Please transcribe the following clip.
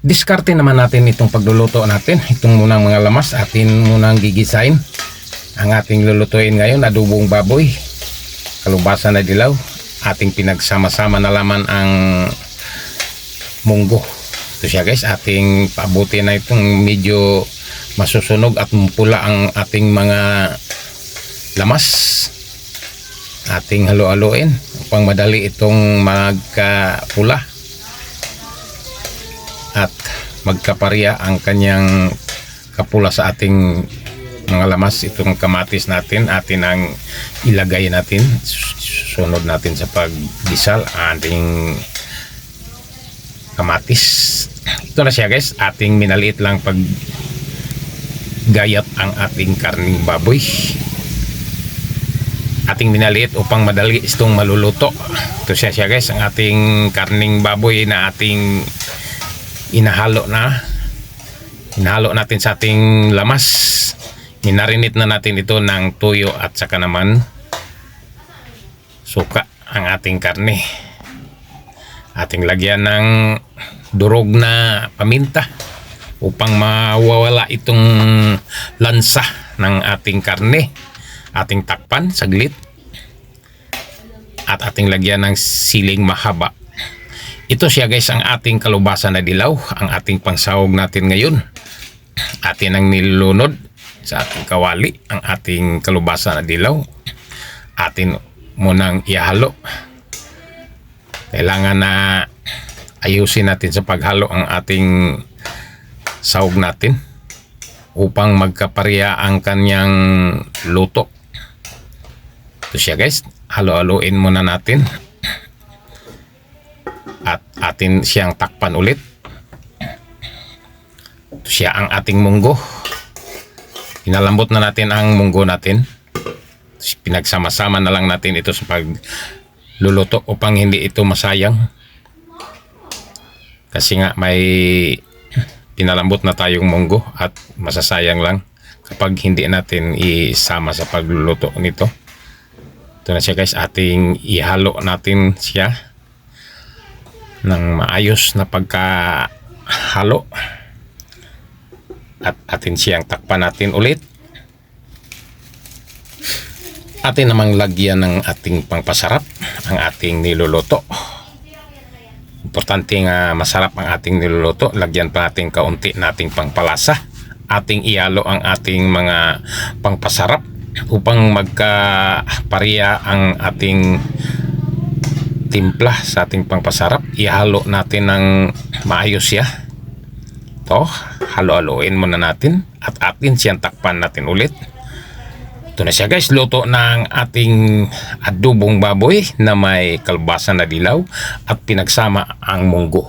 Diskarte naman natin itong pagluluto natin. Itong munang mga lamas, atin munang gigisain. Ang ating lulutuin ngayon, adobong baboy, kalubasa na dilaw. Ating pinagsama-sama na laman ang munggo. Ito siya guys, ating paabuti na itong medyo masusunog at pula ang ating mga lamas. Ating halo-haloin upang madali itong magkapula at magkaparya ang kanyang kapula sa ating mga lamas. Itong kamatis natin, atin ang ilagay natin, sunod natin sa paggisal ating kamatis. Ito na siya guys, ating minaliit lang pag gayat ang ating karning baboy. Ating minaliit upang madali itong maluluto. Ito siya guys, ang ating karning baboy na ating inahalo natin sa ating lamas. Minarinit na natin ito ng tuyo at saka naman suka ang ating karne. Ating lagyan ng durog na paminta upang mawawala itong lansa ng ating karne. Ating takpan saglit at ating lagyan ng siling mahaba. Ito siya guys, ang ating kalubasa na dilaw, ang ating pangsahog natin ngayon. Atin ang nilunod sa ating kawali ang ating kalubasa na dilaw. Atin munang ihalo. Kailangan na ayusin natin sa paghalo ang ating sahog natin upang magkaparya ang kanyang luto. Ito siya guys, halo-haloin muna natin at atin siyang takpan ulit. Ito siya ang ating munggo. Pinalambot na natin ang munggo natin. Pinagsama-sama na lang natin ito sa pagluluto upang hindi ito masayang. Kasi nga may pinalambot na tayong munggo at masasayang lang kapag hindi natin isama sa pagluluto nito. Ito na siya guys, ating ihalo natin siya ng maayos na pagkahalo at atin siyang takpan natin ulit. Atin namang lagyan ng ating pangpasarap ang ating niluluto. Importante nga masarap ang ating niluluto. Lagyan pa natin kaunti nating pangpalasa. Ating ihalo ang ating mga pangpasarap upang magkaparya ang ating timpla sa ating pangpasarap. Ihalo natin ng maayos siya. Ito, halo-haloin muna natin at atin siyang takpan natin ulit. Ito na siya guys, luto ng ating adobong baboy na may kalbasa na dilaw at pinagsama ang munggo.